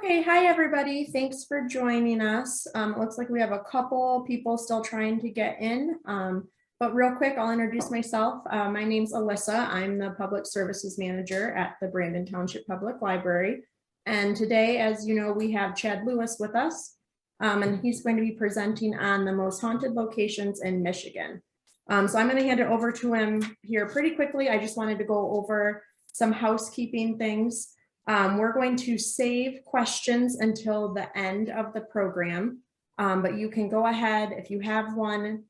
Okay, hi everybody. Thanks for joining us. It looks like we have a couple people still trying to get in. But real quick, I'll introduce myself. My name's Alyssa. I'm the Public Services Manager at the Brandon Township Public Library. And today, as you know, we have Chad Lewis with us. And he's going to be presenting on the most haunted locations in Michigan. So I'm going to hand it over to him here pretty quickly. I just wanted to go over some housekeeping things. We're going to save questions until the end of the program, but you can go ahead, if you have one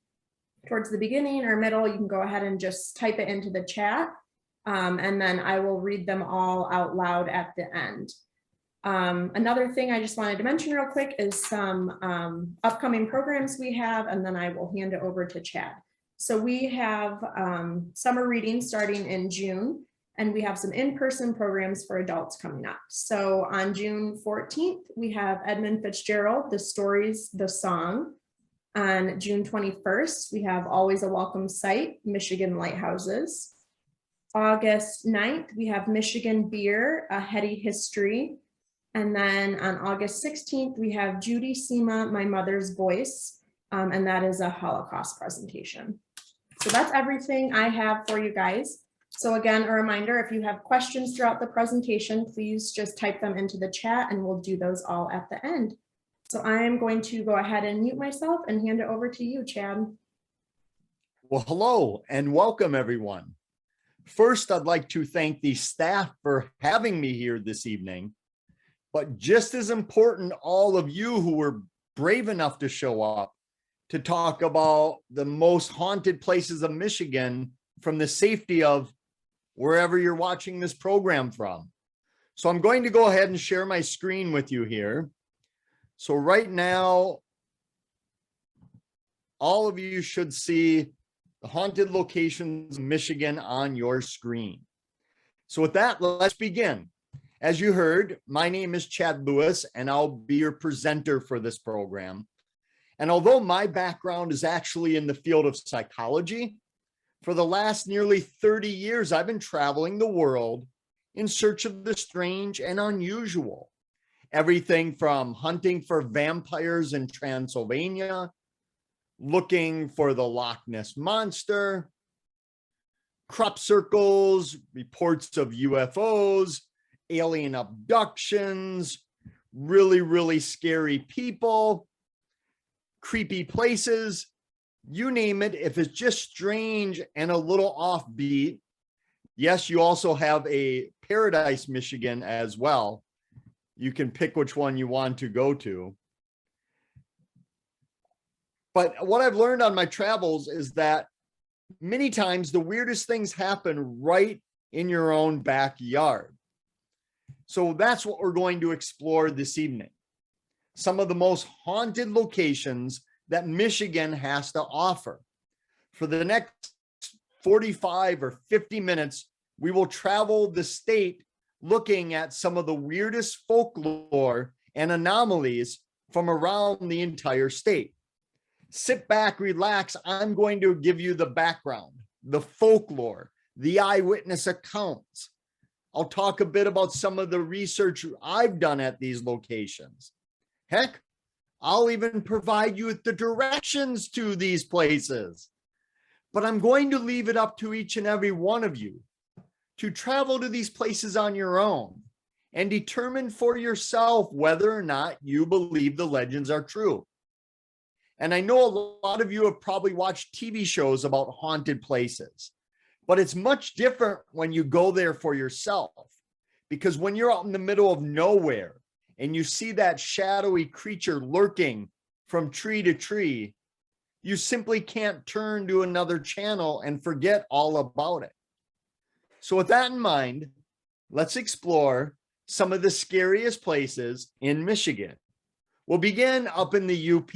towards the beginning or middle, you can go ahead and just type it into the chat, and then I will read them all out loud at the end. Another thing I just wanted to mention real quick is some upcoming programs we have, and then I will hand it over to Chad. So we have summer reading starting in June. And we have some in-person programs for adults coming up. So on June 14th, we have Edmund Fitzgerald, The Stories, the Song. On June 21st, we have Always a Welcome Sight, Michigan Lighthouses. August 9th, we have Michigan Beer, A Heady History. And then on August 16th, we have Judy Sema, My Mother's Voice, and that is a Holocaust presentation. So that's everything I have for you guys. So again, a reminder, if you have questions throughout the presentation, please just type them into the chat and we'll do those all at the end. So I am going to go ahead and mute myself and hand it over to you, Chad. Well, hello and welcome everyone. First, I'd like to thank the staff for having me here this evening, but just as important, all of you who were brave enough to show up to talk about the most haunted places of Michigan from the safety of wherever you're watching this program from. So I'm going to go ahead and share my screen with you here. So right now, all of you should see the haunted locations in Michigan on your screen. So with that, let's begin. As you heard, my name is Chad Lewis, and I'll be your presenter for this program. And although my background is actually in the field of psychology, for the last nearly 30 years, I've been traveling the world in search of the strange and unusual. Everything from hunting for vampires in Transylvania, looking for the Loch Ness Monster, crop circles, reports of UFOs, alien abductions, really scary people, creepy places. You name it, if it's just strange and a little offbeat. Yes, you also have a Paradise, Michigan as well. You can pick which one you want to go to. But what I've learned on my travels is that many times the weirdest things happen right in your own backyard. So that's what we're going to explore this evening. Some of the most haunted locations that Michigan has to offer. For the next 45 or 50 minutes, we will travel the state looking at some of the weirdest folklore and anomalies from around the entire state. Sit back, relax. I'm going to give you the background, the folklore, the eyewitness accounts. I'll talk a bit about some of the research I've done at these locations. Heck, I'll even provide you with the directions to these places. But I'm going to leave it up to each and every one of you to travel to these places on your own and determine for yourself whether or not you believe the legends are true. And I know a lot of you have probably watched TV shows about haunted places, but it's much different when you go there for yourself, because when you're out in the middle of nowhere, and you see that shadowy creature lurking from tree to tree, you simply can't turn to another channel and forget all about it. So with that in mind, let's explore some of the scariest places in Michigan. We'll begin up in the UP.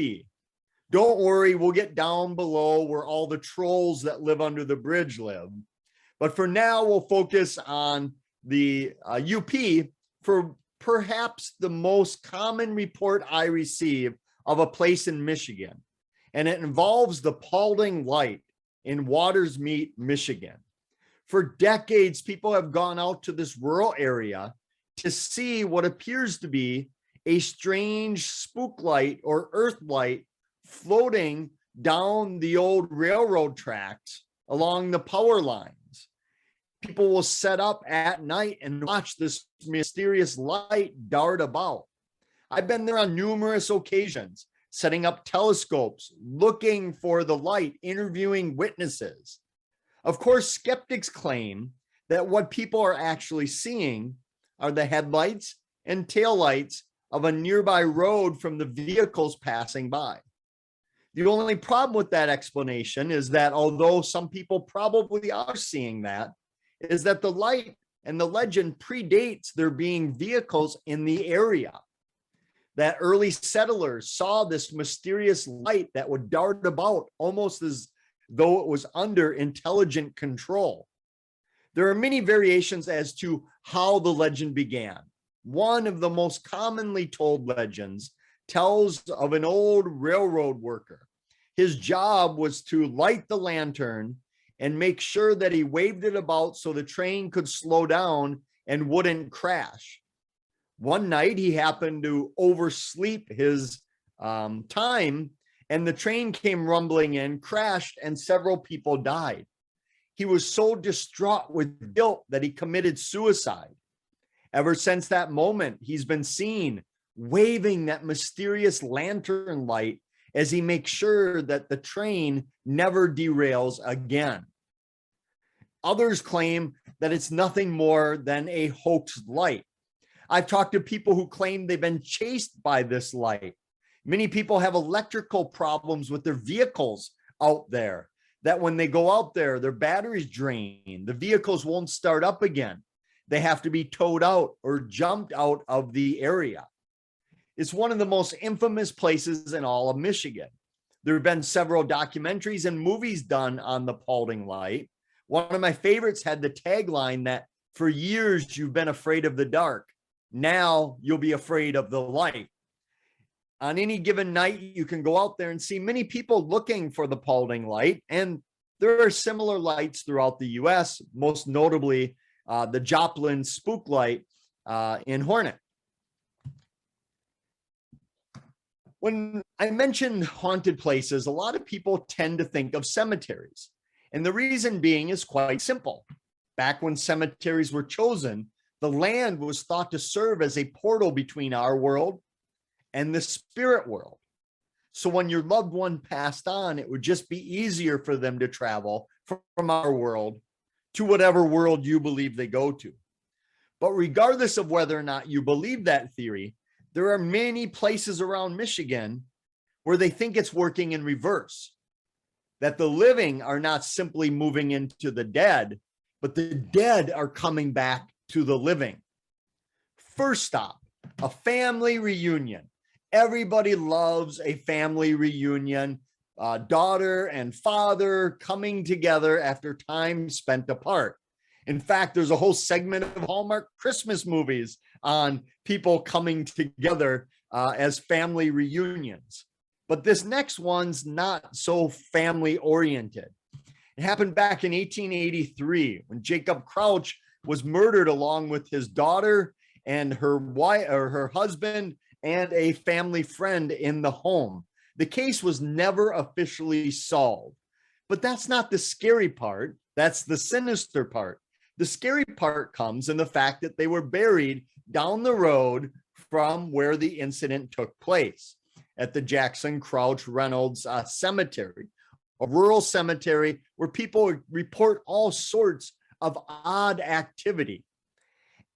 Don't worry, we'll get down below where all the trolls that live under the bridge live. But for now, we'll focus on the UP for perhaps the most common report I receive of a place in Michigan, and it involves the Paulding Light in Watersmeet, Michigan. For decades, people have gone out to this rural area to see what appears to be a strange spook light or earth light floating down the old railroad tracks along the power lines. People will set up at night and watch this mysterious light dart about. I've been there on numerous occasions, setting up telescopes, looking for the light, interviewing witnesses. Of course, skeptics claim that what people are actually seeing are the headlights and taillights of a nearby road from the vehicles passing by. The only problem with that explanation is that although some people probably are seeing that, is that the light and the legend predates there being vehicles in the area. That early settlers saw this mysterious light that would dart about almost as though it was under intelligent control. There are many variations as to how the legend began. One of the most commonly told legends tells of an old railroad worker. His job was to light the lantern and make sure that he waved it about so the train could slow down and wouldn't crash. One night he happened to oversleep his time, and the train came rumbling in, crashed, and several people died. He was so distraught with guilt that he committed suicide. Ever since that moment, he's been seen waving that mysterious lantern light as he makes sure that the train never derails again. Others claim that it's nothing more than a hoax light. I've talked to people who claim they've been chased by this light. Many people have electrical problems with their vehicles out there, that when they go out there, their batteries drain, the vehicles won't start up again. They have to be towed out or jumped out of the area. It's one of the most infamous places in all of Michigan. There have been several documentaries and movies done on the Paulding light. One of my favorites had the tagline that, "For years you've been afraid of the dark. Now you'll be afraid of the light." On any given night, you can go out there and see many people looking for the Paulding light. And there are similar lights throughout the US, most notably the Joplin spook light in Hornet. When I mention haunted places, a lot of people tend to think of cemeteries. And the reason being is quite simple. Back when cemeteries were chosen, the land was thought to serve as a portal between our world and the spirit world. So when your loved one passed on, it would just be easier for them to travel from our world to whatever world you believe they go to. But regardless of whether or not you believe that theory, there are many places around Michigan where they think it's working in reverse, that the living are not simply moving into the dead, but the dead are coming back to the living. First stop, a family reunion. Everybody loves a family reunion, daughter and father coming together after time spent apart. In fact, there's a whole segment of Hallmark Christmas movies on people coming together as family reunions. But this next one's not so family oriented. It happened back in 1883 when Jacob Crouch was murdered along with his daughter and her wife or her husband and a family friend in the home. The case was never officially solved. But that's not the scary part. That's the sinister part. The scary part comes in the fact that they were buried down the road from where the incident took place at the Jackson Crouch Reynolds Cemetery, a rural cemetery where people report all sorts of odd activity.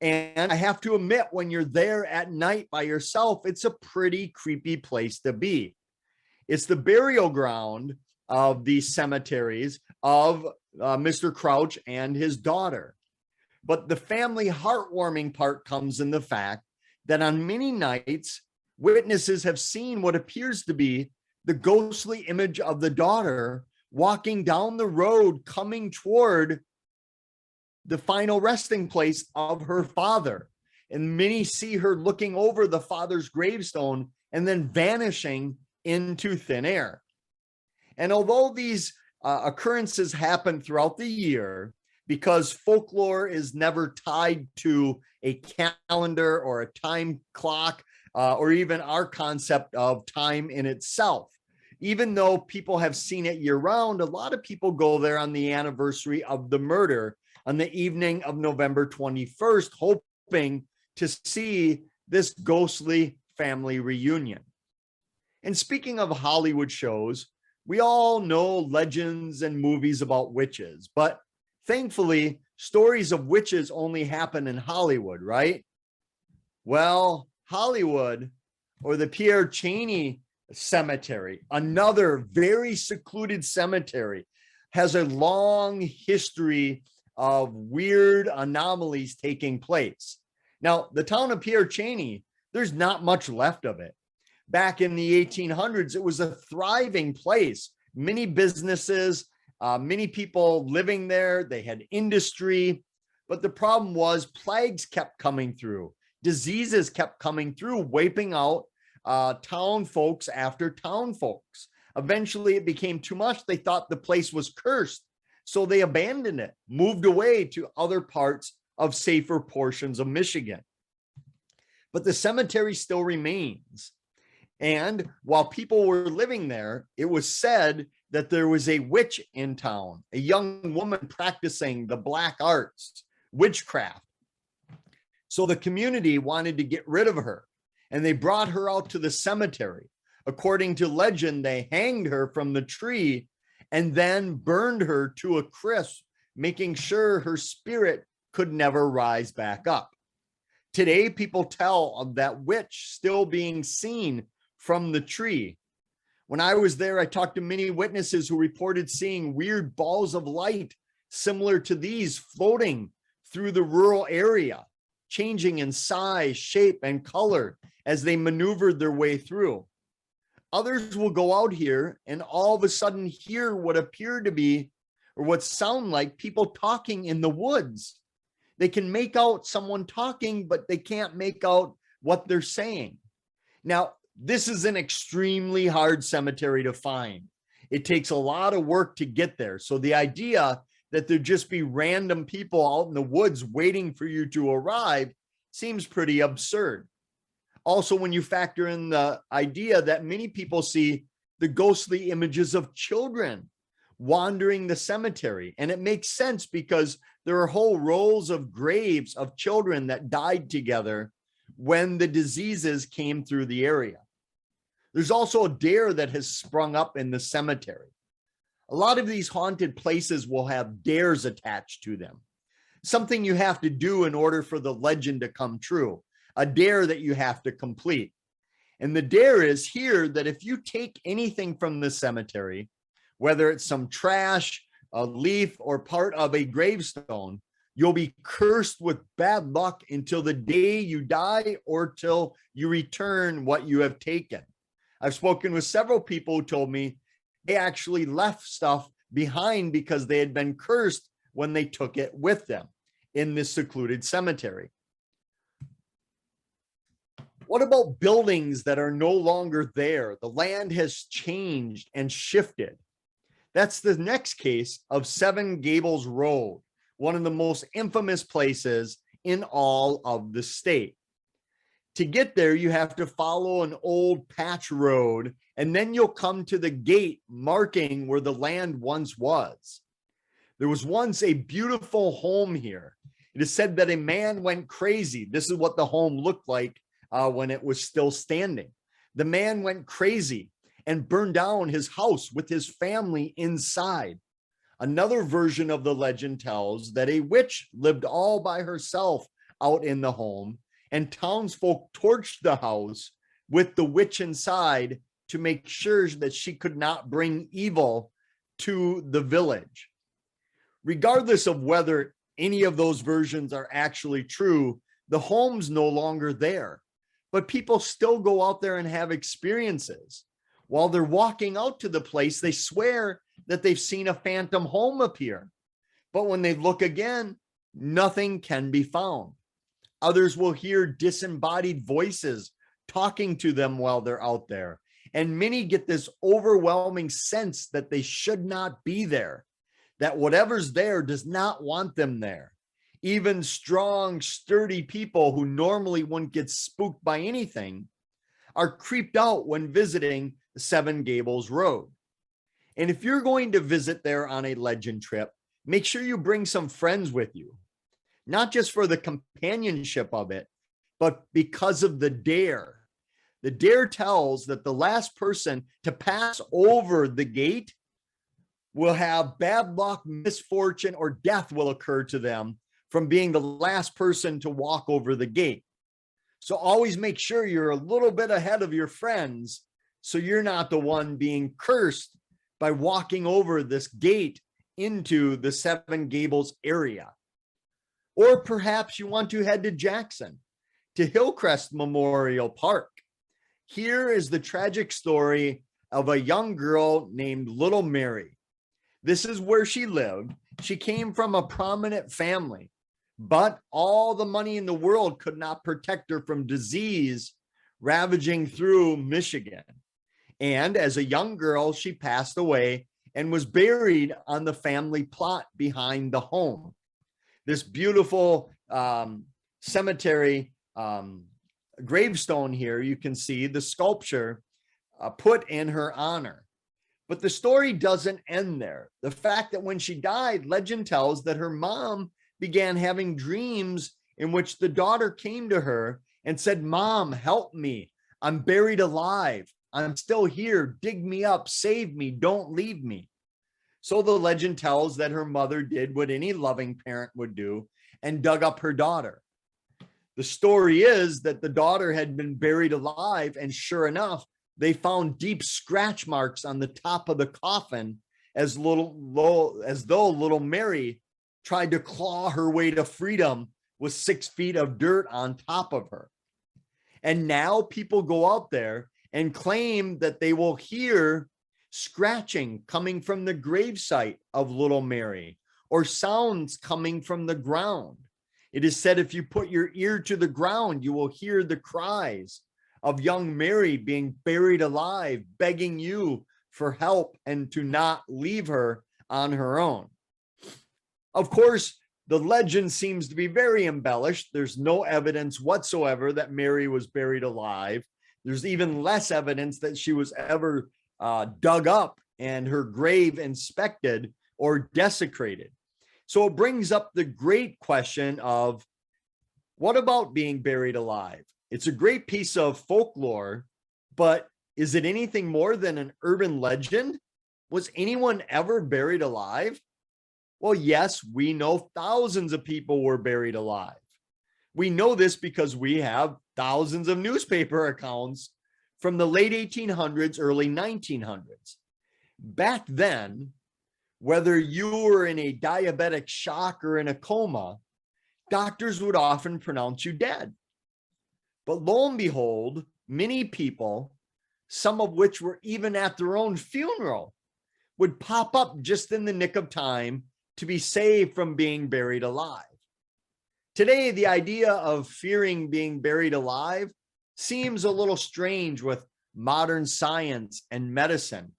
And I have to admit, when you're there at night by yourself, it's a pretty creepy place to be. It's the burial ground of these cemeteries of Mr. Crouch and his daughter. But the family heartwarming part comes in the fact that on many nights, witnesses have seen what appears to be the ghostly image of the daughter walking down the road, coming toward the final resting place of her father. And many see her looking over the father's gravestone and then vanishing into thin air. And although these occurrences happen throughout the year, because folklore is never tied to a calendar or a time clock, or even our concept of time in itself. Even though people have seen it year round, a lot of people go there on the anniversary of the murder on the evening of November 21st, hoping to see this ghostly family reunion. And speaking of Hollywood shows, we all know legends and movies about witches, but thankfully, stories of witches only happen in Hollywood, right? Well, Hollywood, or the Pierre Cheney Cemetery, another very secluded cemetery, has a long history of weird anomalies taking place. Now, the town of Pierre Cheney, there's not much left of it. Back in the 1800s, it was a thriving place. Many businesses, many people living there. They had industry, but the problem was plagues kept coming through. Diseases kept coming through, wiping out town folks after town folks. Eventually, it became too much. They thought the place was cursed, so they abandoned it, moved away to other parts of safer portions of Michigan. But the cemetery still remains. And while people were living there, it was said that there was a witch in town, a young woman practicing the black arts, witchcraft. So the community wanted to get rid of her, and they brought her out to the cemetery. According to legend, they hanged her from the tree and then burned her to a crisp, making sure her spirit could never rise back up. Today, people tell of that witch still being seen from the tree. When I was there, I talked to many witnesses who reported seeing weird balls of light similar to these floating through the rural area, changing in size, shape, and color as they maneuvered their way through. Others will go out here and all of a sudden hear what appear to be, or what sound like, people talking in the woods. They can make out someone talking, but they can't make out what they're saying. Now, this is an extremely hard cemetery to find. It takes a lot of work to get there. So the idea that there'd just be random people out in the woods waiting for you to arrive seems pretty absurd. Also, when you factor in the idea that many people see the ghostly images of children wandering the cemetery, and it makes sense because there are whole rows of graves of children that died together when the diseases came through the area. There's also a dare that has sprung up in the cemetery. A lot of these haunted places will have dares attached to them, something you have to do in order for the legend to come true, a dare that you have to complete. And the dare is here that if you take anything from the cemetery, whether it's some trash, a leaf, or part of a gravestone, you'll be cursed with bad luck until the day you die or till you return what you have taken. I've spoken with several people who told me they actually left stuff behind because they had been cursed when they took it with them in this secluded cemetery. What about buildings that are no longer there? The land has changed and shifted. That's the next case of Seven Gables Road, one of the most infamous places in all of the state. To get there, you have to follow an old patch road, and then you'll come to the gate marking where the land once was. There was once a beautiful home here. It is said that a man went crazy. This is what the home looked like when it was still standing. The man went crazy and burned down his house with his family inside. Another version of the legend tells that a witch lived all by herself out in the home, and townsfolk torched the house with the witch inside to make sure that she could not bring evil to the village. Regardless of whether any of those versions are actually true, the home's no longer there, but people still go out there and have experiences. While they're walking out to the place, they swear that they've seen a phantom home appear, but when they look again, nothing can be found. Others will hear disembodied voices talking to them while they're out there. And many get this overwhelming sense that they should not be there, that whatever's there does not want them there. Even strong, sturdy people who normally wouldn't get spooked by anything are creeped out when visiting the Seven Gables Road. And if you're going to visit there on a legend trip, make sure you bring some friends with you, not just for the companionship of it, but because of the dare. The dare tells that the last person to pass over the gate will have bad luck, misfortune, or death will occur to them from being the last person to walk over the gate. So always make sure you're a little bit ahead of your friends so you're not the one being cursed by walking over this gate into the Seven Gables area. Or perhaps you want to head to Jackson, to Hillcrest Memorial Park. Here is the tragic story of a young girl named Little Mary. This is where she lived. She came from a prominent family, but all the money in the world could not protect her from disease ravaging through Michigan. And as a young girl, she passed away and was buried on the family plot behind the home. This beautiful cemetery gravestone here, you can see the sculpture put in her honor. But the story doesn't end there. The fact that when she died, legend tells that her mom began having dreams in which the daughter came to her and said, "Mom, help me. I'm buried alive. I'm still here. Dig me up. Save me. Don't leave me." So the legend tells that her mother did what any loving parent would do and dug up her daughter. The story is that the daughter had been buried alive, and sure enough, they found deep scratch marks on the top of the coffin as though little Mary tried to claw her way to freedom with 6 feet of dirt on top of her. And now people go out there and claim that they will hear scratching coming from the gravesite of little Mary, or sounds coming from the ground. It is said if you put your ear to the ground, you will hear the cries of young Mary being buried alive, begging you for help and to not leave her on her own. Of course, the legend seems to be very embellished. There's no evidence whatsoever that Mary was buried alive. There's even less evidence that she was ever dug up and her grave inspected or desecrated. So it brings up the great question of, what about being buried alive? It's a great piece of folklore, but is it anything more than an urban legend? Was anyone ever buried alive? Well, yes, we know thousands of people were buried alive. We know this because we have thousands of newspaper accounts from the late 1800s, early 1900s. Back then, whether you were in a diabetic shock or in a coma, doctors would often pronounce you dead. But lo and behold, many people, some of which were even at their own funeral, would pop up just in the nick of time to be saved from being buried alive. Today, the idea of fearing being buried alive seems a little strange with modern science and medicine.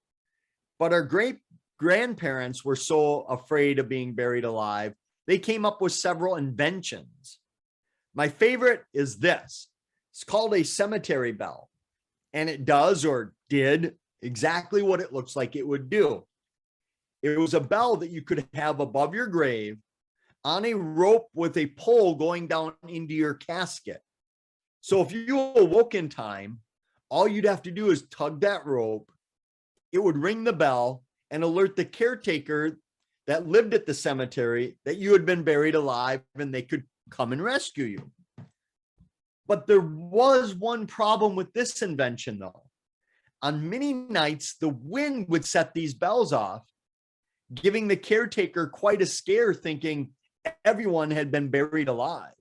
But our great grandparents were so afraid of being buried alive, they came up with several inventions. My favorite is this. It's called a cemetery bell, and it does or did exactly what it looks like it would do. It was a bell that you could have above your grave on a rope with a pole going down into your casket. So if you awoke in time, all you'd have to do is tug that rope. It would ring the bell and alert the caretaker that lived at the cemetery that you had been buried alive, and they could come and rescue you. But there was one problem with this invention, though. On many nights, the wind would set these bells off, giving the caretaker quite a scare, thinking everyone had been buried alive.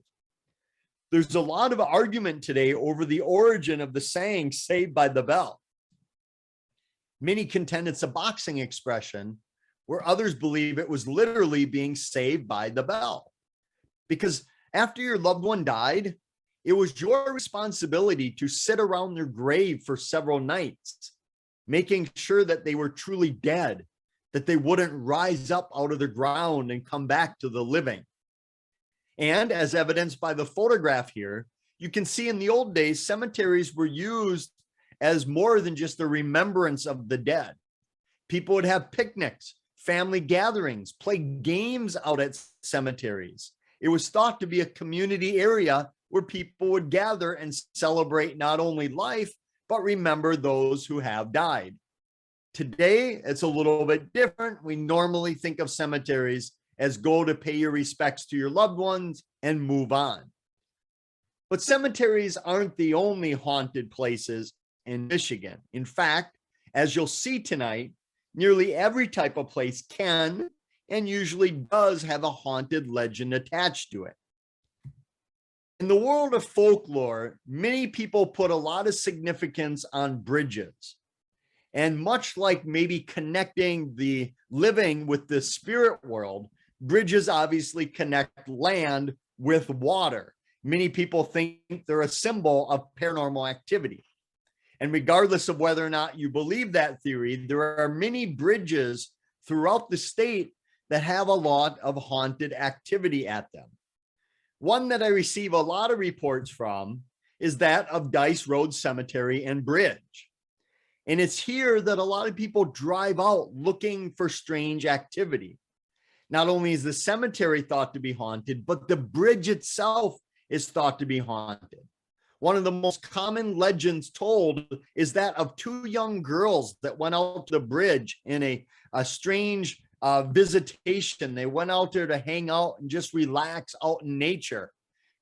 There's a lot of argument today over the origin of the saying, "saved by the bell." Many contend it's a boxing expression, where others believe it was literally being saved by the bell. Because after your loved one died, it was your responsibility to sit around their grave for several nights, making sure that they were truly dead, that they wouldn't rise up out of the ground and come back to the living. And as evidenced by the photograph here, you can see in the old days, cemeteries were used as more than just a remembrance of the dead. People would have picnics, family gatherings, play games out at cemeteries. It was thought to be a community area where people would gather and celebrate not only life, but remember those who have died. Today, it's a little bit different. We normally think of cemeteries as go to pay your respects to your loved ones and move on. But cemeteries aren't the only haunted places in Michigan. In fact, as you'll see tonight, nearly every type of place can and usually does have a haunted legend attached to it. In the world of folklore, many people put a lot of significance on bridges. And much like maybe connecting the living with the spirit world, bridges obviously connect land with water. Many people think they're a symbol of paranormal activity. And regardless of whether or not you believe that theory, there are many bridges throughout the state that have a lot of haunted activity at them. One that I receive a lot of reports from is that of Dice Road Cemetery and Bridge. And it's here that a lot of people drive out looking for strange activity. Not only is the cemetery thought to be haunted, but the bridge itself is thought to be haunted. One of the most common legends told is that of two young girls that went out to the bridge in a strange visitation. They went out there to hang out and just relax out in nature,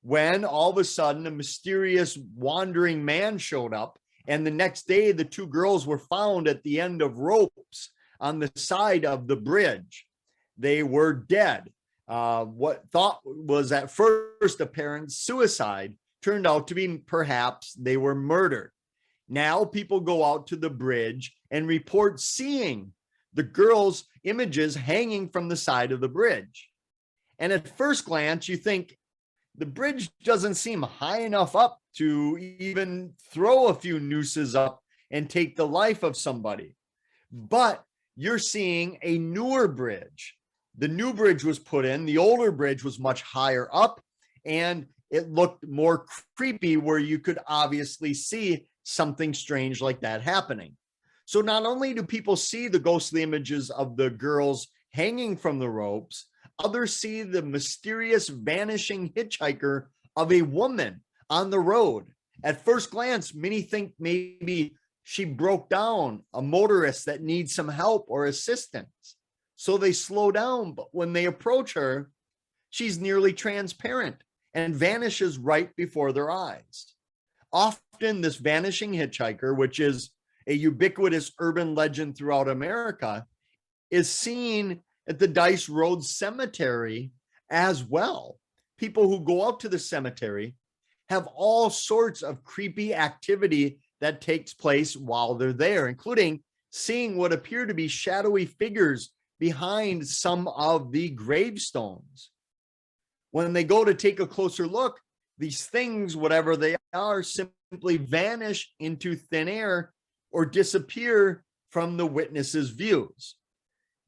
when all of a sudden a mysterious wandering man showed up, and the next day the two girls were found at the end of ropes on the side of the bridge. They were dead. What thought was at first apparent suicide turned out to be perhaps they were murdered. Now people go out to the bridge and report seeing the girls' images hanging from the side of the bridge. And at first glance, you think the bridge doesn't seem high enough up to even throw a few nooses up and take the life of somebody. But you're seeing a newer bridge. The new bridge was put in, the older bridge was much higher up, and it looked more creepy, where you could obviously see something strange like that happening. So not only do people see the ghostly images of the girls hanging from the ropes, others see the mysterious vanishing hitchhiker of a woman on the road. At first glance, many think maybe she broke down, a motorist that needs some help or assistance. So they slow down, but when they approach her, she's nearly transparent and vanishes right before their eyes. Often this vanishing hitchhiker, which is a ubiquitous urban legend throughout America, is seen at the Dice Road Cemetery as well. People who go out to the cemetery have all sorts of creepy activity that takes place while they're there, including seeing what appear to be shadowy figures behind some of the gravestones. When they go to take a closer look, these things, whatever they are, simply vanish into thin air or disappear from the witnesses' views.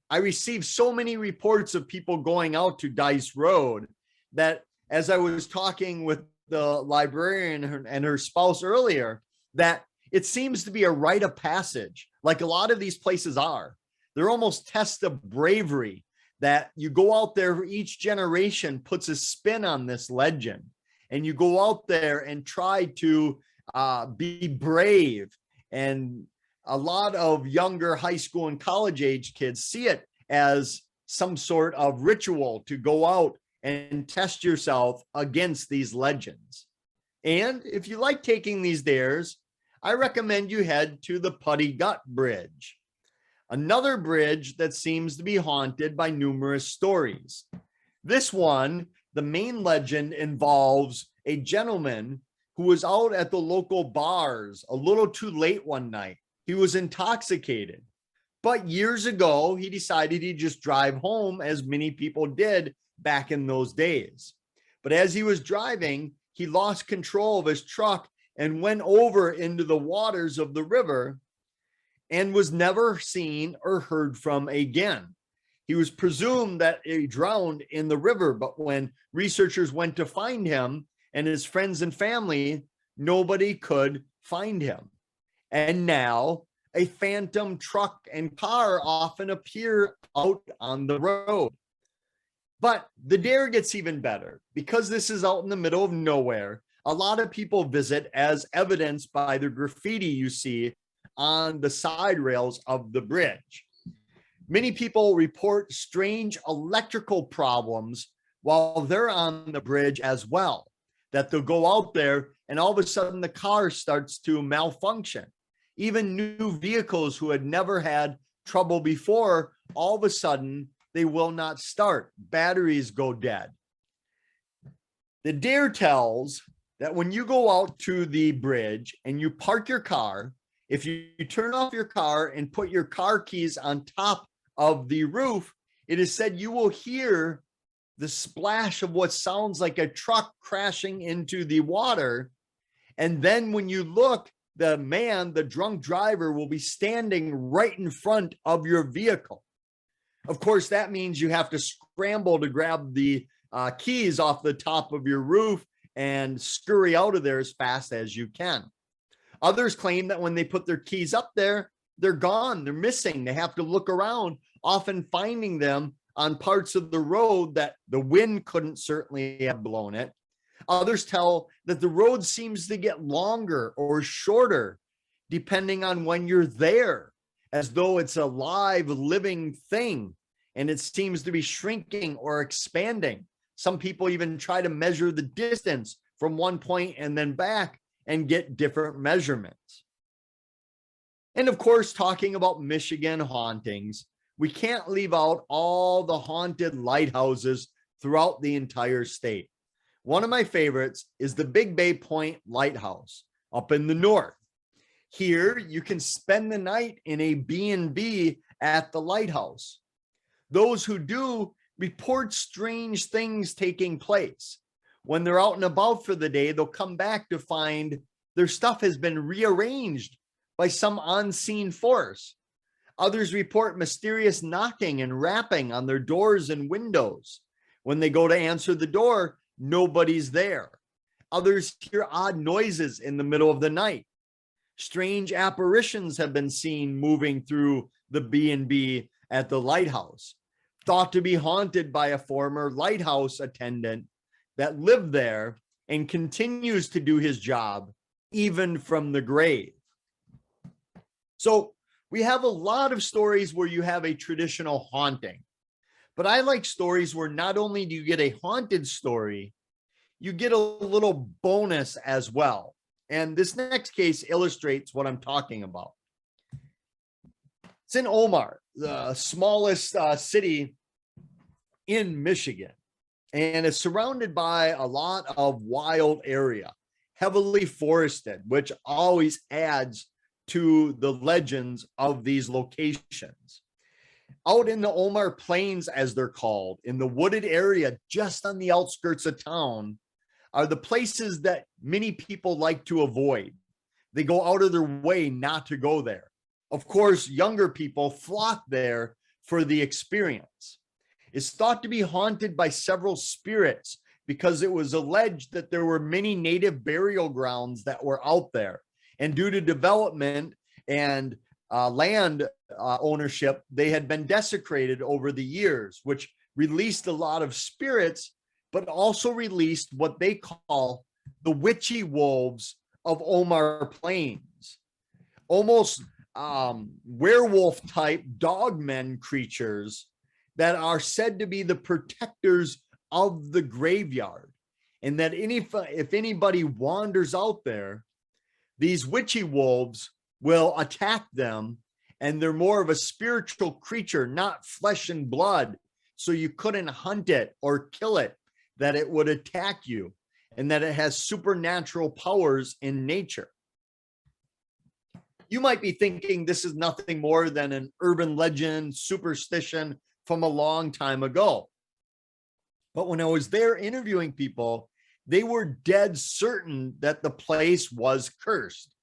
I received so many reports of people going out to Dice Road that, as I was talking with the librarian and her spouse earlier, that it seems to be a rite of passage, like a lot of these places are. They're almost tests of bravery, that you go out there, each generation puts a spin on this legend, and you go out there and try to be brave. And a lot of younger high school and college age kids see it as some sort of ritual to go out and test yourself against these legends. And if you like taking these dares, I recommend you head to the Putty Gut Bridge, another bridge that seems to be haunted by numerous stories. This one, the main legend involves a gentleman who was out at the local bars a little too late one night. He was intoxicated, but years ago, he decided he'd just drive home, as many people did back in those days. But as he was driving, he lost control of his truck and went over into the waters of the river and was never seen or heard from again. He was presumed that he drowned in the river, but when researchers went to find him and his friends and family, nobody could find him. And now a phantom truck and car often appear out on the road. But the dare gets even better because this is out in the middle of nowhere. A lot of people visit, as evidenced by the graffiti you see on the side rails of the bridge. Many people report strange electrical problems while they're on the bridge as well, that they'll go out there and all of a sudden the car starts to malfunction. Even new vehicles who had never had trouble before, all of a sudden they will not start. Batteries go dead. The dare tells that when you go out to the bridge and you park your car, if you turn off your car and put your car keys on top of the roof, it is said you will hear the splash of what sounds like a truck crashing into the water. And then when you look, the drunk driver, will be standing right in front of your vehicle. Of course, that means you have to scramble to grab the keys off the top of your roof and scurry out of there as fast as you can. Others claim that when they put their keys up there, they're gone, they're missing. They have to look around, often finding them on parts of the road that the wind couldn't certainly have blown it. Others tell that the road seems to get longer or shorter depending on when you're there, as though it's a live, living thing, and it seems to be shrinking or expanding. Some people even try to measure the distance from one point and then back and get different measurements. And of course, talking about Michigan hauntings, we can't leave out all the haunted lighthouses throughout the entire state. One of my favorites is the Big Bay Point Lighthouse up in the north. Here, you can spend the night in a B&B at the lighthouse. Those who do report strange things taking place. When they're out and about for the day, they'll come back to find their stuff has been rearranged by some unseen force. Others report mysterious knocking and rapping on their doors and windows. When they go to answer the door, nobody's there. Others hear odd noises in the middle of the night. Strange apparitions have been seen moving through the B&B at the lighthouse, thought to be haunted by a former lighthouse attendant that lived there and continues to do his job even from the grave. So we have a lot of stories where you have a traditional haunting, but I like stories where not only do you get a haunted story, you get a little bonus as well. And this next case illustrates what I'm talking about. It's in Omar, the smallest city in Michigan, and it's surrounded by a lot of wild area, heavily forested, which always adds to the legends of these locations. Out in the Omar Plains, as they're called, in the wooded area just on the outskirts of town, are the places that many people like to avoid. They go out of their way not to go there. Of course, younger people flock there for the experience. It's thought to be haunted by several spirits because it was alleged that there were many native burial grounds that were out there. And due to development and land ownership, they had been desecrated over the years, which released a lot of spirits, but also released what they call the witchy wolves of Omar Plains. Almost werewolf type dogmen creatures that are said to be the protectors of the graveyard. And that if anybody wanders out there, these witchy wolves will attack them, and they're more of a spiritual creature, not flesh and blood. So you couldn't hunt it or kill it, that it would attack you, and that it has supernatural powers in nature. You might be thinking this is nothing more than an urban legend, superstition from a long time ago. But when I was there interviewing people, they were dead certain that the place was cursed.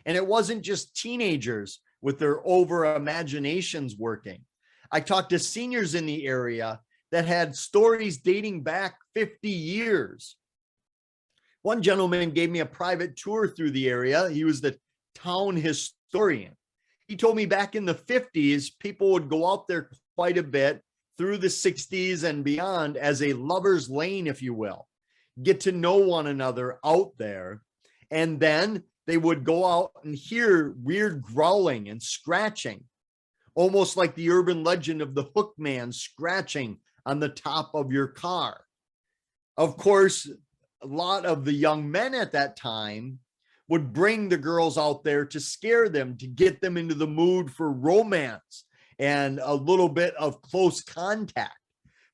And it wasn't just teenagers with their over imaginations working. I talked to seniors in the area that had stories dating back 50 years. One gentleman gave me a private tour through the area. He was the town historian. He told me back in the 50s, people would go out there quite a bit through the 60s and beyond as a lover's lane, if you will, get to know one another out there. And then they would go out and hear weird growling and scratching, almost like the urban legend of the hook man scratching on the top of your car. Of course, a lot of the young men at that time would bring the girls out there to scare them, to get them into the mood for romance and a little bit of close contact.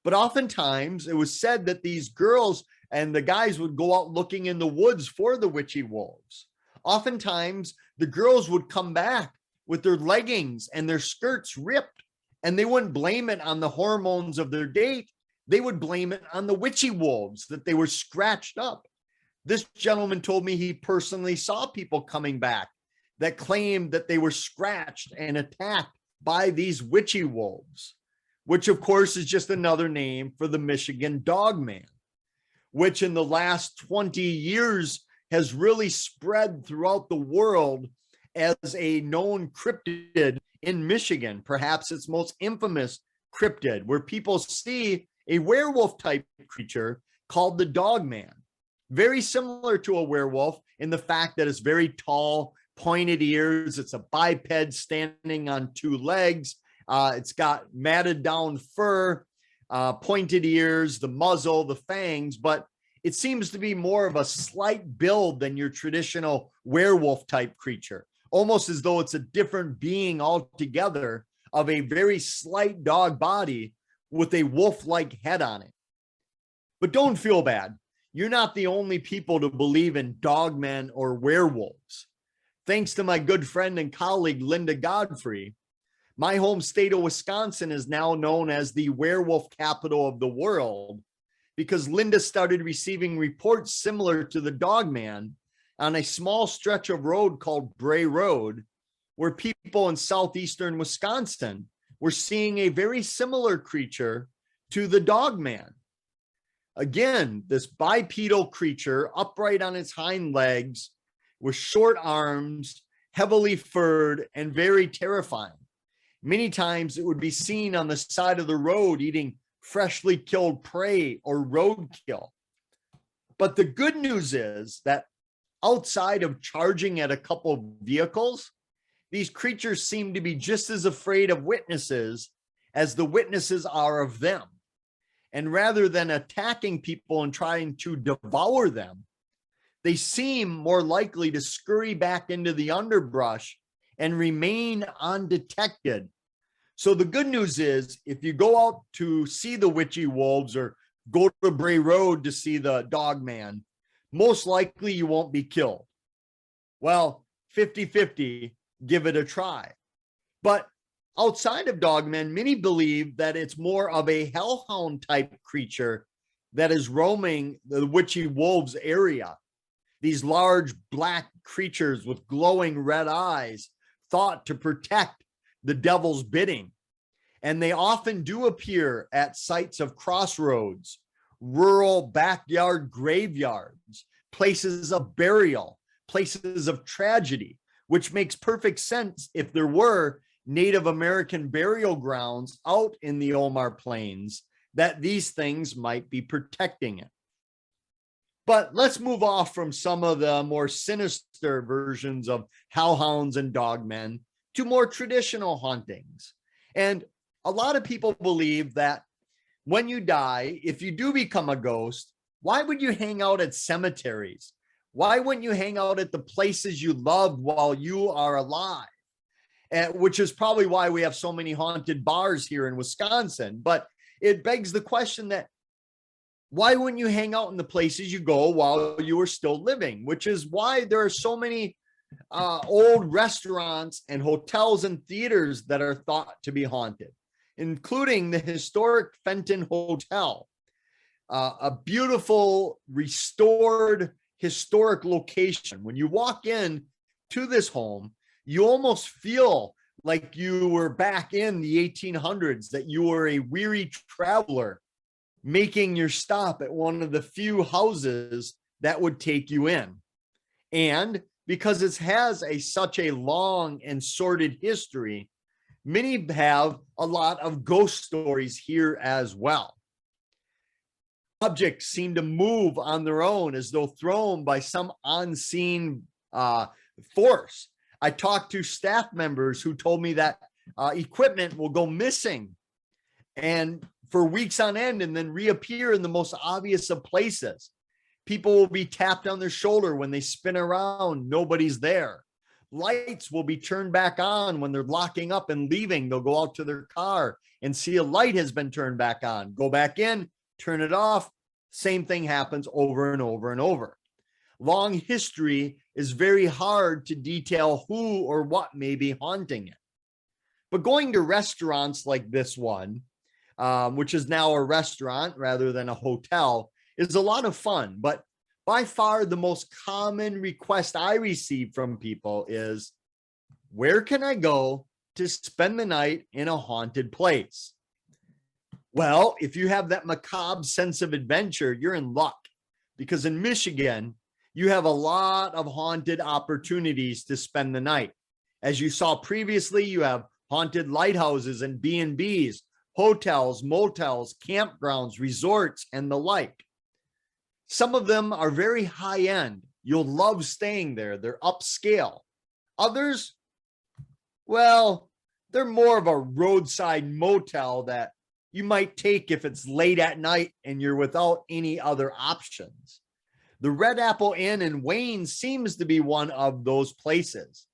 But oftentimes it was said that these girls and the guys would go out looking in the woods for the witchy wolves. Oftentimes the girls would come back with their leggings and their skirts ripped, and they wouldn't blame it on the hormones of their date. They would blame it on the witchy wolves, that they were scratched up. This gentleman told me he personally saw people coming back that claimed that they were scratched and attacked by these witchy wolves, which of course is just another name for the Michigan dog man, which in the last 20 years has really spread throughout the world as a known cryptid in Michigan, perhaps its most infamous cryptid, where people see a werewolf type creature called the dog man. Very similar to a werewolf in the fact that it's very tall, pointed ears. It's a biped standing on two legs. It's got matted down fur, pointed ears, the muzzle, the fangs, but it seems to be more of a slight build than your traditional werewolf type creature, almost as though it's a different being altogether of a very slight dog body with a wolf-like head on it. But don't feel bad. You're not the only people to believe in dogmen or werewolves. Thanks to my good friend and colleague, Linda Godfrey, my home state of Wisconsin is now known as the werewolf capital of the world, because Linda started receiving reports similar to the dogman on a small stretch of road called Bray Road, where people in southeastern Wisconsin were seeing a very similar creature to the dogman. Again, this bipedal creature upright on its hind legs with short arms, heavily furred, and very terrifying. Many times it would be seen on the side of the road eating freshly killed prey or roadkill. But the good news is that outside of charging at a couple of vehicles, these creatures seem to be just as afraid of witnesses as the witnesses are of them. And rather than attacking people and trying to devour them, they seem more likely to scurry back into the underbrush and remain undetected. So the good news is, if you go out to see the witchy wolves or go to Bray Road to see the dog man, most likely you won't be killed. Well, 50-50, give it a try. But outside of dogmen, many believe that it's more of a hellhound type creature that is roaming the witchy wolves area. These large black creatures with glowing red eyes, thought to protect the devil's bidding. And they often do appear at sites of crossroads, rural backyard graveyards, places of burial, places of tragedy, which makes perfect sense if there were Native American burial grounds out in the Omar Plains, that these things might be protecting it. But let's move off from some of the more sinister versions of hellhounds and dogmen to more traditional hauntings. And a lot of people believe that when you die, if you do become a ghost, why would you hang out at cemeteries? Why wouldn't you hang out at the places you loved while you are alive? Which is probably why we have so many haunted bars here in Wisconsin. But it begs the question that why wouldn't you hang out in the places you go while you are still living? Which is why there are so many old restaurants and hotels and theaters that are thought to be haunted, including the historic Fenton Hotel, a beautiful restored historic location. When you walk in to this home, you almost feel like you were back in the 1800s, that you were a weary traveler making your stop at one of the few houses that would take you in. And because it has such a long and sordid history. Many have a lot of ghost stories here as well. Objects seem to move on their own as though thrown by some unseen force. I talked to staff members who told me that equipment will go missing and for weeks on end and then reappear in the most obvious of places. People will be tapped on their shoulder when they spin around. Nobody's there. Lights will be turned back on when they're locking up and leaving. They'll go out to their car and see a light has been turned back on. Go back in, turn it off. Same thing happens over and over and over. Long history is very hard to detail who or what may be haunting it. But going to restaurants like this one, which is now a restaurant rather than a hotel, is a lot of fun. But by far the most common request I receive from people is, where can I go to spend the night in a haunted place? Well, if you have that macabre sense of adventure, you're in luck, because in Michigan, you have a lot of haunted opportunities to spend the night. As you saw previously, you have haunted lighthouses and B&Bs, hotels, motels, campgrounds, resorts, and the like. Some of them are very high end. You'll love staying there. They're upscale. Others, well, they're more of a roadside motel that you might take if it's late at night and you're without any other options. The Red Apple Inn in Wayne seems to be one of those places.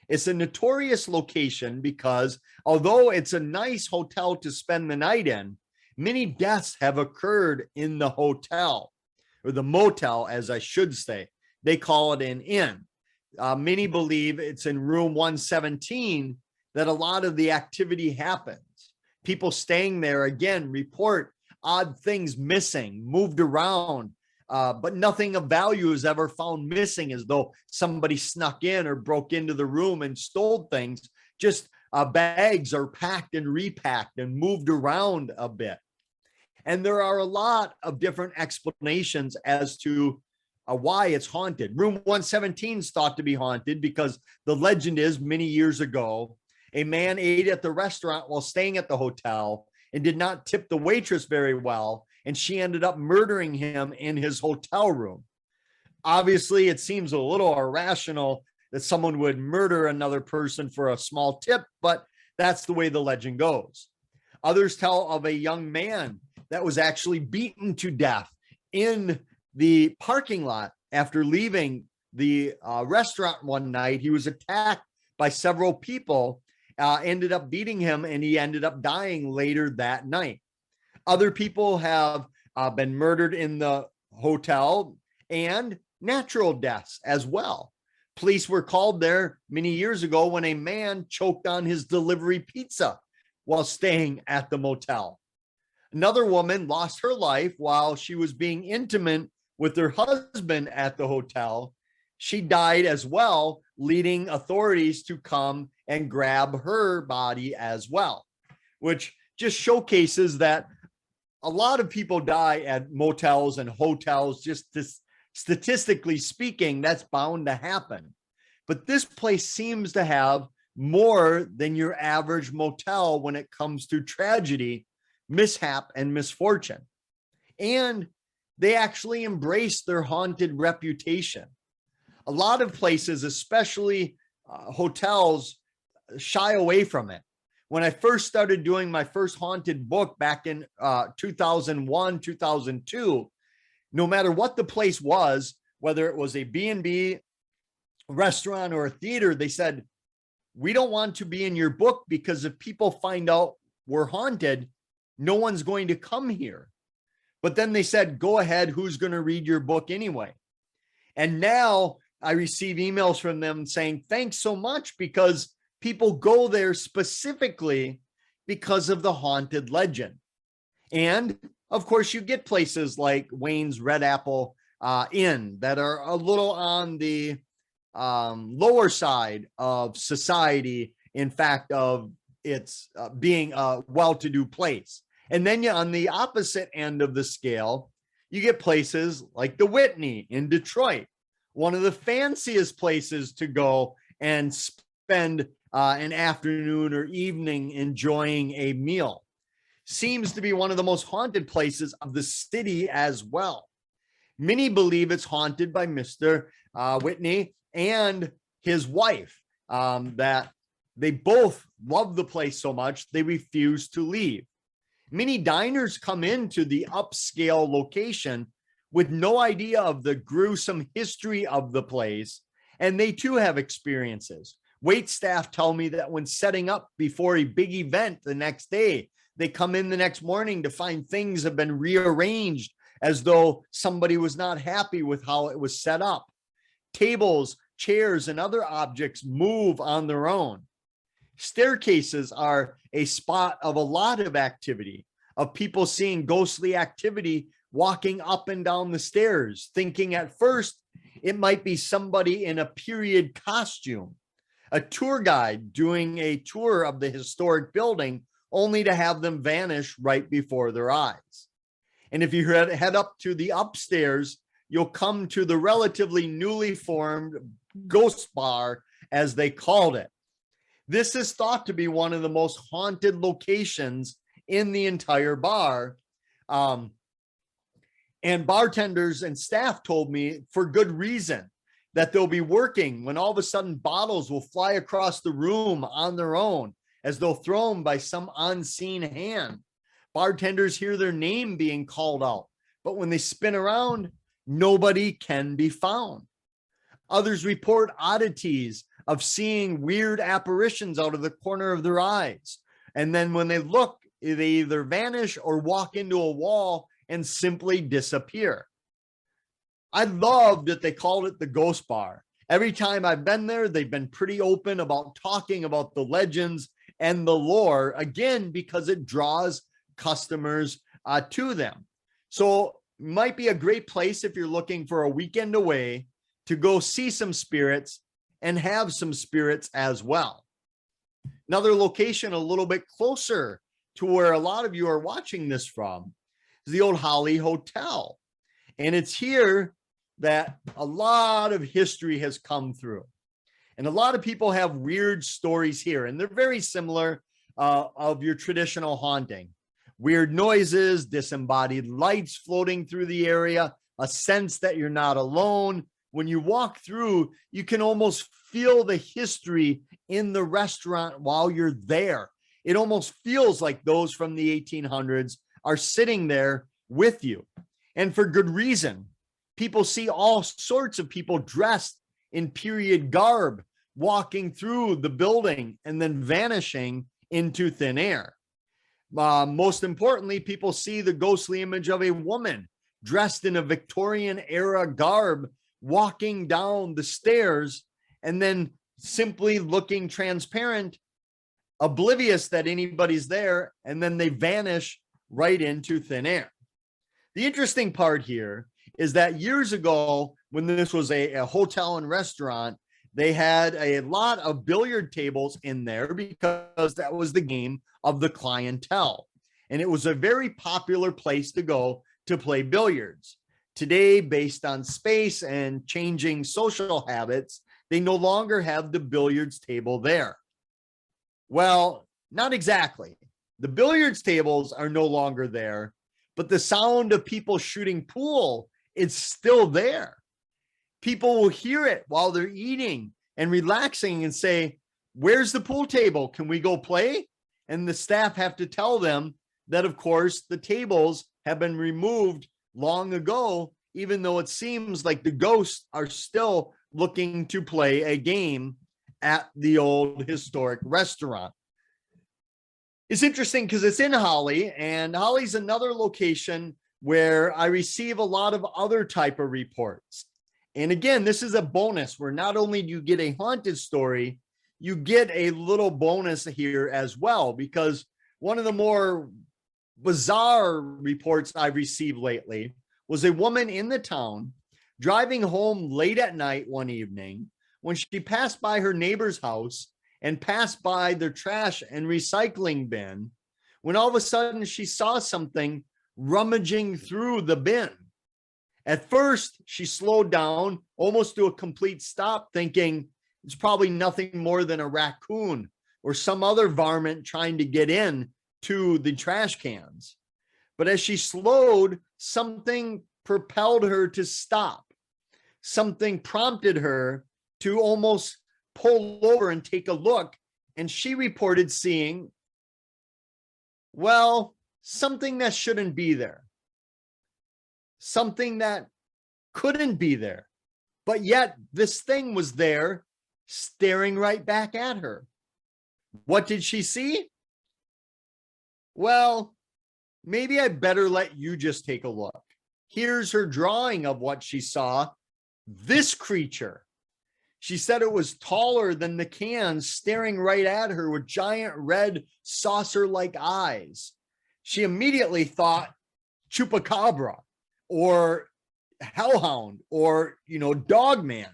It's a notorious location because although it's a nice hotel to spend the night in, many deaths have occurred in the hotel, or the motel, as I should say. They call it an inn. Many believe it's in room 117 that a lot of the activity happens. People staying there, again, report odd things missing, moved around, but nothing of value is ever found missing, as though somebody snuck in or broke into the room and stole things. Just bags are packed and repacked and moved around a bit. And there are a lot of different explanations as to why it's haunted. Room 117 is thought to be haunted because the legend is many years ago, a man ate at the restaurant while staying at the hotel and did not tip the waitress very well, and she ended up murdering him in his hotel room. Obviously, it seems a little irrational that someone would murder another person for a small tip, but that's the way the legend goes. Others tell of a young man that was actually beaten to death in the parking lot after leaving the restaurant one night. He was attacked by several people, ended up beating him, and he ended up dying later that night. Other people have been murdered in the hotel and natural deaths as well. Police were called there many years ago when a man choked on his delivery pizza while staying at the motel. Another woman lost her life while she was being intimate with her husband at the hotel. She died as well, leading authorities to come and grab her body as well, which just showcases that a lot of people die at motels and hotels. Just statistically speaking, that's bound to happen. But this place seems to have more than your average motel when it comes to tragedy, mishap, and misfortune. And they actually embrace their haunted reputation. A lot of places, especially hotels, shy away from it. When I first started doing my first haunted book back in 2001, 2002, no matter what the place was, whether it was a B&B, restaurant, or a theater, they said, we don't want to be in your book because if people find out we're haunted, no one's going to come here. But then they said, go ahead, who's going to read your book anyway? And now I receive emails from them saying, thanks so much, because people go there specifically because of the haunted legend. And of course, you get places like Wayne's Red Apple Inn that are a little on the lower side of society, in fact, of its being a well-to-do place. And then on the opposite end of the scale, you get places like the Whitney in Detroit, one of the fanciest places to go and spend an afternoon or evening enjoying a meal. Seems to be one of the most haunted places of the city as well. Many believe it's haunted by Mr. Whitney and his wife, that they both love the place so much they refuse to leave. Many diners come into the upscale location with no idea of the gruesome history of the place, and they too have experiences. Wait staff tell me that when setting up before a big event the next day, they come in the next morning to find things have been rearranged as though somebody was not happy with how it was set up. Tables, chairs, and other objects move on their own. Staircases are a spot of a lot of activity, of people seeing ghostly activity walking up and down the stairs, thinking at first it might be somebody in a period costume, a tour guide doing a tour of the historic building, only to have them vanish right before their eyes. And if you head up to the upstairs, you'll come to the relatively newly formed ghost bar, as they called it. This is thought to be one of the most haunted locations in the entire bar. And bartenders and staff told me, for good reason, that they'll be working when all of a sudden bottles will fly across the room on their own as though thrown by some unseen hand. Bartenders hear their name being called out, but when they spin around, nobody can be found. Others report oddities of seeing weird apparitions out of the corner of their eyes. And then when they look, they either vanish or walk into a wall and simply disappear. I love that they called it the ghost bar. Every time I've been there, they've been pretty open about talking about the legends and the lore, again, because it draws customers to them. So might be a great place if you're looking for a weekend away to go see some spirits and have some spirits as well. Another location a little bit closer to where a lot of you are watching this from is the old Holly Hotel. And it's here that a lot of history has come through. And a lot of people have weird stories here, and they're very similar of your traditional haunting. Weird noises, disembodied lights floating through the area, a sense that you're not alone. When you walk through, you can almost feel the history in the restaurant while you're there. It almost feels like those from the 1800s are sitting there with you. And for good reason. People see all sorts of people dressed in period garb walking through the building and then vanishing into thin air. Most importantly, people see the ghostly image of a woman dressed in a Victorian era garb walking down the stairs and then simply looking transparent, oblivious that anybody's there, and then they vanish right into thin air. The interesting part here is that years ago, when this was a hotel and restaurant, they had a lot of billiard tables in there because that was the game of the clientele. And it was a very popular place to go to play billiards. Today, based on space and changing social habits, they no longer have the billiards table there. Well, not exactly. The billiards tables are no longer there, but the sound of people shooting pool is still there. People will hear it while they're eating and relaxing and say, "Where's the pool table? Can we go play?" And the staff have to tell them that, of course, the tables have been removed long ago, even though it seems like the ghosts are still looking to play a game at the old historic restaurant. It's interesting because it's in Holly, and Holly's another location where I receive a lot of other type of reports. And again, this is a bonus where not only do you get a haunted story, you get a little bonus here as well, because one of the more bizarre reports I've received lately was a woman in the town driving home late at night one evening when she passed by her neighbor's house and passed by their trash and recycling bin, when all of a sudden she saw something rummaging through the bin. At first, she slowed down almost to a complete stop, thinking it's probably nothing more than a raccoon or some other varmint trying to get in to the trash cans. But as she slowed, something propelled her to stop. Something prompted her to almost pull over and take a look. And she reported seeing, well, something that shouldn't be there. Something that couldn't be there. But yet this thing was there, staring right back at her. What did she see? Well, maybe I better let you just take a look. Here's her drawing of what she saw. This creature. She said it was taller than the cans, staring right at her with giant red saucer-like eyes. She immediately thought chupacabra or hellhound or, dog man.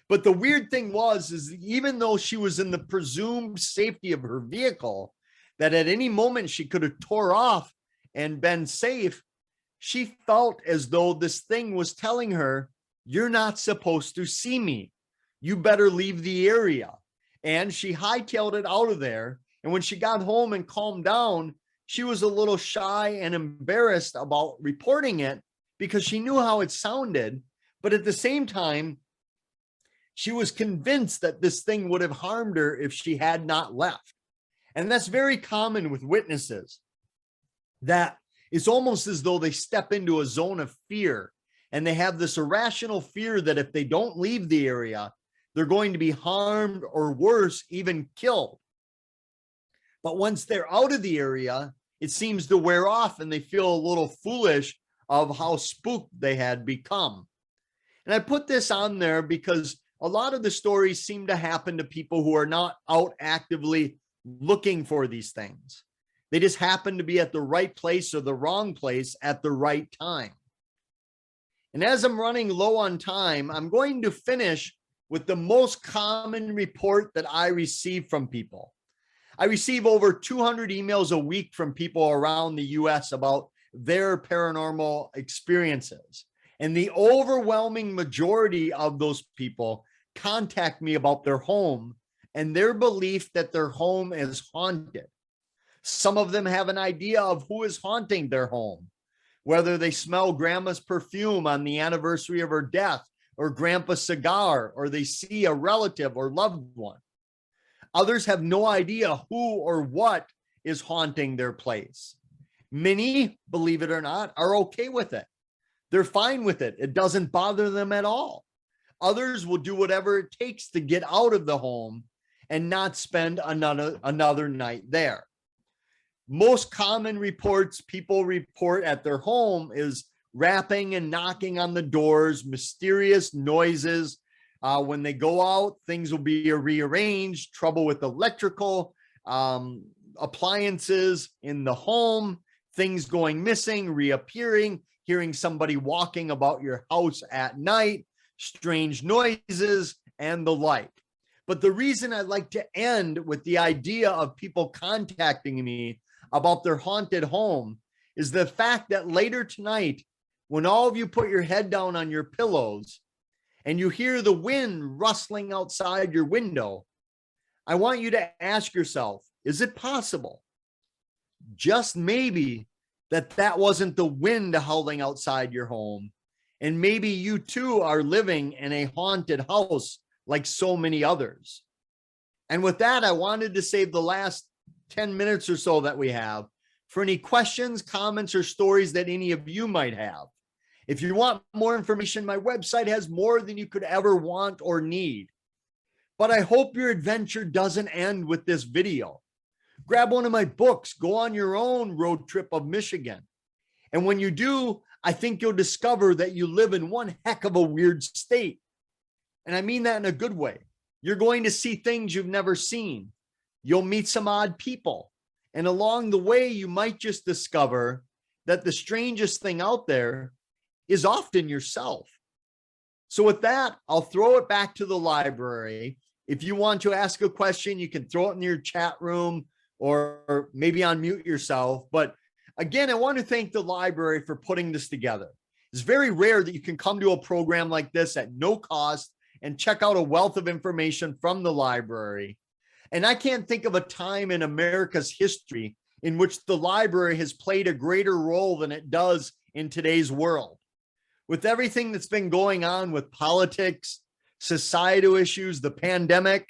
But the weird thing is even though she was in the presumed safety of her vehicle, that at any moment she could have tore off and been safe, she felt as though this thing was telling her, you're not supposed to see me. You better leave the area. And she hightailed it out of there. And when she got home and calmed down, she was a little shy and embarrassed about reporting it because she knew how it sounded. But at the same time, she was convinced that this thing would have harmed her if she had not left. And that's very common with witnesses, that it's almost as though they step into a zone of fear and they have this irrational fear that if they don't leave the area, they're going to be harmed or worse, even killed. But once they're out of the area, it seems to wear off and they feel a little foolish of how spooked they had become. And I put this on there because a lot of the stories seem to happen to people who are not out actively looking for these things. They just happen to be at the right place or the wrong place at the right time. And as I'm running low on time, I'm going to finish with the most common report that I receive from people. I receive over 200 emails a week from people around the US about their paranormal experiences. And the overwhelming majority of those people contact me about their home and their belief that their home is haunted. Some of them have an idea of who is haunting their home, whether they smell grandma's perfume on the anniversary of her death, or grandpa's cigar, or they see a relative or loved one. Others have no idea who or what is haunting their place. Many, believe it or not, are okay with it. They're fine with it. It doesn't bother them at all. Others will do whatever it takes to get out of the home and not spend another night there. Most common reports people report at their home is rapping and knocking on the doors, mysterious noises. When they go out, things will be rearranged, trouble with electrical, appliances in the home, things going missing, reappearing, hearing somebody walking about your house at night, strange noises, and the like. But the reason I like to end with the idea of people contacting me about their haunted home is the fact that later tonight, when all of you put your head down on your pillows and you hear the wind rustling outside your window, I want you to ask yourself, is it possible, just maybe, that wasn't the wind howling outside your home? And maybe you too are living in a haunted house like so many others. And with that, I wanted to save the last 10 minutes or so that we have for any questions, comments, or stories that any of you might have. If you want more information, my website has more than you could ever want or need. But I hope your adventure doesn't end with this video. Grab one of my books, go on your own road trip of Michigan. And when you do, I think you'll discover that you live in one heck of a weird state. And I mean that in a good way. You're going to see things you've never seen. You'll meet some odd people. And along the way, you might just discover that the strangest thing out there is often yourself. So with that, I'll throw it back to the library. If you want to ask a question, you can throw it in your chat room or maybe unmute yourself. But again, I want to thank the library for putting this together. It's very rare that you can come to a program like this at no cost and check out a wealth of information from the library. And I can't think of a time in America's history in which the library has played a greater role than it does in today's world. With everything that's been going on with politics, societal issues, the pandemic,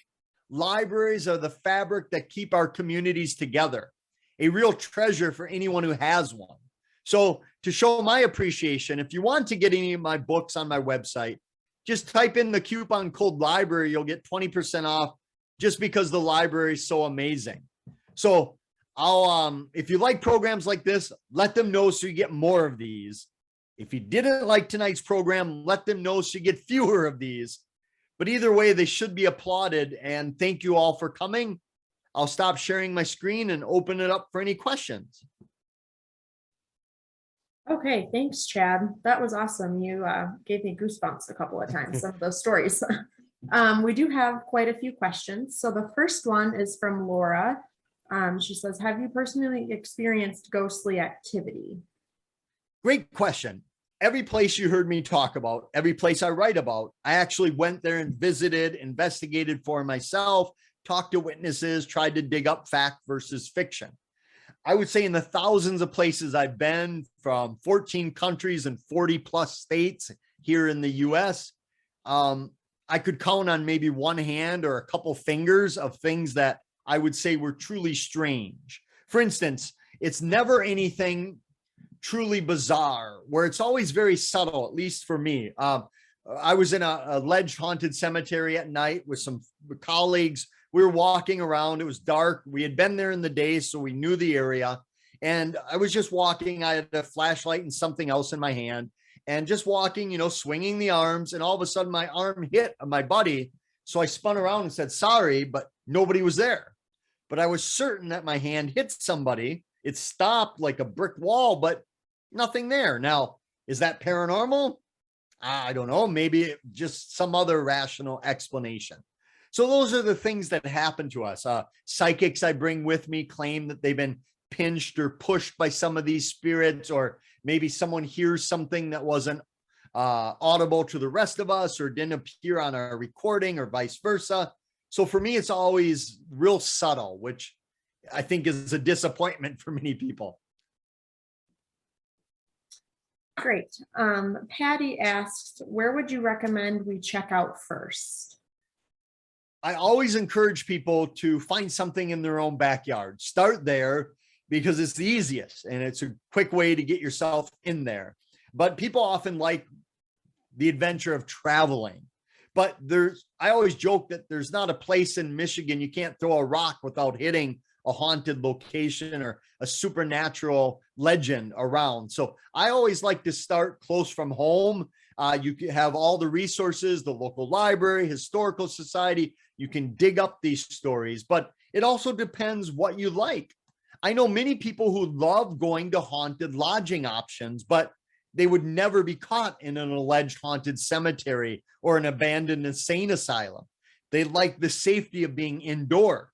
libraries are the fabric that keep our communities together, a real treasure for anyone who has one. So to show my appreciation, if you want to get any of my books on my website, just type in the coupon code library, you'll get 20% off just because the library is so amazing. So if you like programs like this, let them know so you get more of these. If you didn't like tonight's program, let them know so you get fewer of these. But either way, they should be applauded. And thank you all for coming. I'll stop sharing my screen and open it up for any questions. Okay, thanks, Chad. That was awesome. You gave me goosebumps a couple of times, some of those stories. We do have quite a few questions. So the first one is from Laura. She says, have you personally experienced ghostly activity? Great question. Every place you heard me talk about, every place I write about, I actually went there and visited, investigated for myself, talked to witnesses, tried to dig up fact versus fiction. I would say in the thousands of places I've been, from 14 countries and 40 plus states here in the US, I could count on maybe one hand or a couple fingers of things that I would say were truly strange. For instance, it's never anything truly bizarre, where it's always very subtle, at least for me. I was in a alleged haunted cemetery at night with some colleagues. We were walking around. It was dark. We had been there in the day, so we knew the area. And I was just walking. I had a flashlight and something else in my hand, and just walking, swinging the arms. And all of a sudden, my arm hit my buddy. So I spun around and said, sorry, but nobody was there. But I was certain that my hand hit somebody. It stopped like a brick wall, but nothing there. Now, is that paranormal? I don't know. Maybe just some other rational explanation. So those are the things that happen to us. Psychics I bring with me claim that they've been pinched or pushed by some of these spirits, or maybe someone hears something that wasn't audible to the rest of us or didn't appear on our recording, or vice versa. So for me, it's always real subtle, which I think is a disappointment for many people. Great. Patty asks, where would you recommend we check out first? I always encourage people to find something in their own backyard. Start there because it's the easiest and it's a quick way to get yourself in there. But people often like the adventure of traveling. But I always joke that there's not a place in Michigan you can't throw a rock without hitting a haunted location or a supernatural legend around. So I always like to start close from home. You can have all the resources, the local library, historical society. You can dig up these stories, but it also depends what you like. I know many people who love going to haunted lodging options, but they would never be caught in an alleged haunted cemetery or an abandoned insane asylum. They like the safety of being indoor.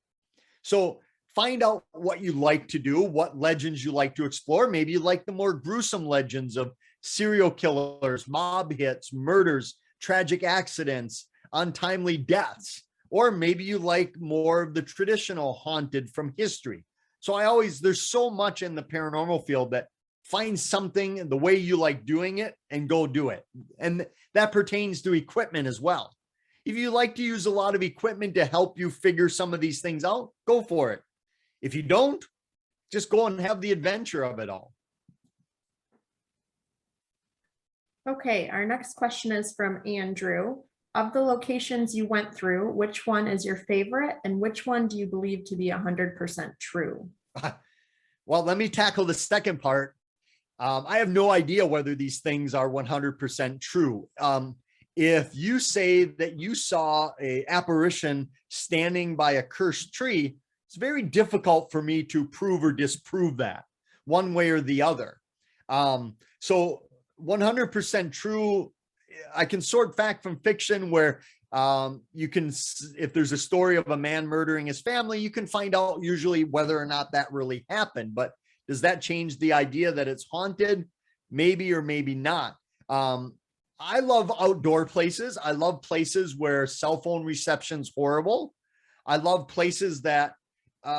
So find out what you like to do, what legends you like to explore. Maybe you like the more gruesome legends of serial killers, mob hits, murders, tragic accidents, untimely deaths. Or maybe you like more of the traditional haunted from history. So there's so much in the paranormal field that find something the way you like doing it and go do it. And that pertains to equipment as well. If you like to use a lot of equipment to help you figure some of these things out, go for it. If you don't, just go and have the adventure of it all. Okay, our next question is from Andrew. Of the locations you went through, which one is your favorite and which one do you believe to be 100% true? Well, let me tackle the second part. I have no idea whether these things are 100% true. If you say that you saw an apparition standing by a cursed tree, it's very difficult for me to prove or disprove that one way or the other. So 100% true, I can sort fact from fiction where you can, if there's a story of a man murdering his family, you can find out usually whether or not that really happened. But does that change the idea that it's haunted? Maybe or maybe not. I love outdoor places. I love places where cell phone reception's horrible. I love places that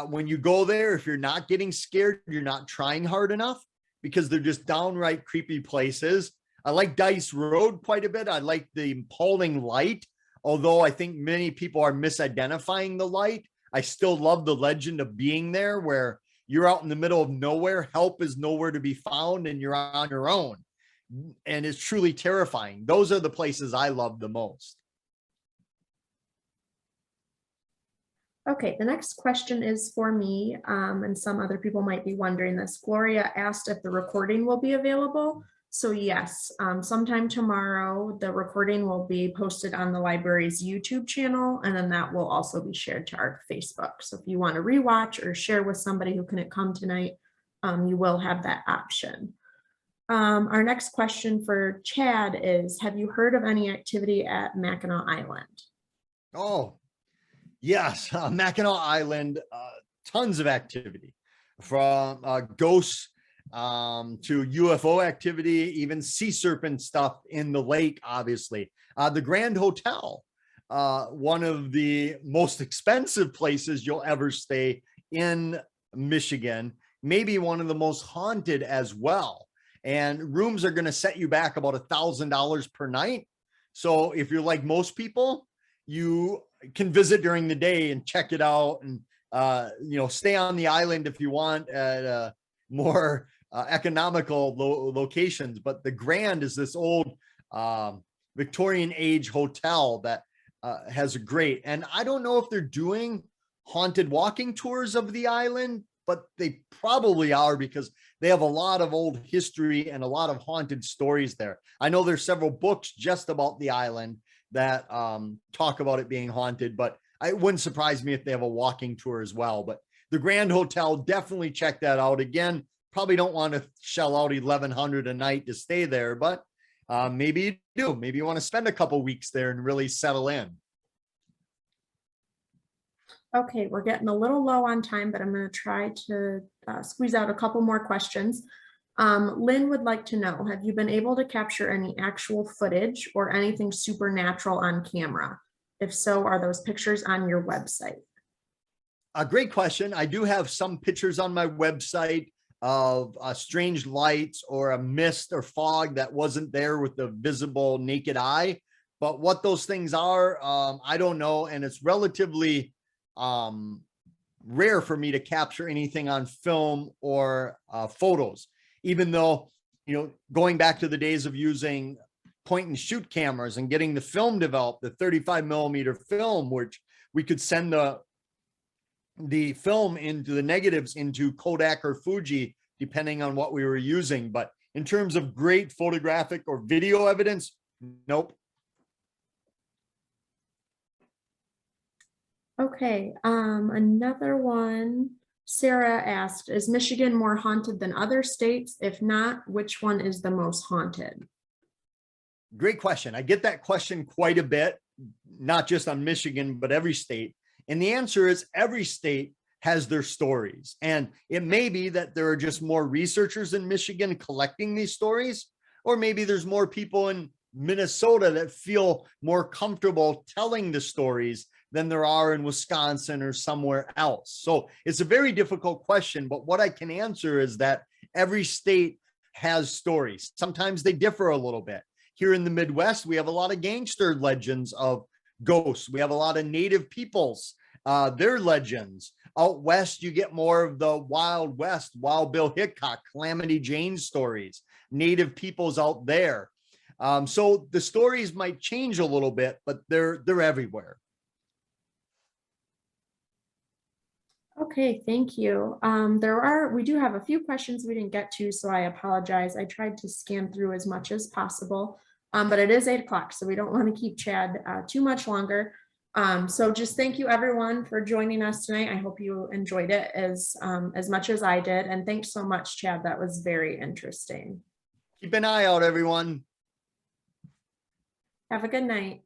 when you go there, if you're not getting scared, you're not trying hard enough, because they're just downright creepy places. I like Dice Road quite a bit. I like the Paulding Light, although I think many people are misidentifying the light. I still love the legend of being there, where you're out in the middle of nowhere, help is nowhere to be found, and you're on your own. And it's truly terrifying. Those are the places I love the most. Okay, the next question is for me, and some other people might be wondering this. Gloria asked if the recording will be available. So yes, sometime tomorrow, the recording will be posted on the library's YouTube channel, and then that will also be shared to our Facebook. So if you want to rewatch or share with somebody who couldn't come tonight, you will have that option. Our next question for Chad is, have you heard of any activity at Mackinac Island? Oh, yes, Mackinac Island, tons of activity, from ghosts to UFO activity, even sea serpent stuff in the lake, obviously. The Grand Hotel, one of the most expensive places you'll ever stay in Michigan, maybe one of the most haunted as well. And rooms are going to set you back about $1,000 per night. So if you're like most people, you can visit during the day and check it out, and stay on the island if you want at more economical locations. But the Grand is this old Victorian age hotel that has a great, and I don't know if they're doing haunted walking tours of the island, but they probably are, because they have a lot of old history and a lot of haunted stories there. I know there's several books just about the island that talk about it being haunted, but it wouldn't surprise me if they have a walking tour as well. But the Grand Hotel, definitely check that out. Again, probably don't want to shell out $1,100 a night to stay there, but maybe you do. Maybe you want to spend a couple weeks there and really settle in. Okay, we're getting a little low on time, but I'm going to try to squeeze out a couple more questions. Lynn would like to know, have you been able to capture any actual footage or anything supernatural on camera? If so, are those pictures on your website? A great question. I do have some pictures on my website of strange lights or a mist or fog that wasn't there with the visible naked eye. But what those things are, I don't know. And it's relatively rare for me to capture anything on film or photos, even though, going back to the days of using point and shoot cameras and getting the film developed, the 35mm film, which we could send the film into the negatives into Kodak or Fuji, depending on what we were using. But in terms of great photographic or video evidence, nope. Okay, another one. Sarah asked, is Michigan more haunted than other states? If not, which one is the most haunted? Great question. I get that question quite a bit, not just on Michigan, but every state. And the answer is every state has their stories. And it may be that there are just more researchers in Michigan collecting these stories, or maybe there's more people in Minnesota that feel more comfortable telling the stories than there are in Wisconsin or somewhere else. So it's a very difficult question, but what I can answer is that every state has stories. Sometimes they differ a little bit. Here in the Midwest, we have a lot of gangster legends of ghosts. We have a lot of native peoples, their legends. Out west, you get more of the Wild West, Wild Bill Hickok, Calamity Jane stories, native peoples out there. So the stories might change a little bit, but they're everywhere. Okay, thank you. We do have a few questions we didn't get to, so I apologize. I tried to scan through as much as possible, but it is 8 o'clock, so we don't want to keep Chad too much longer. So just thank you everyone for joining us tonight. I hope you enjoyed it as much as I did. And thanks so much, Chad. That was very interesting. Keep an eye out, everyone. Have a good night.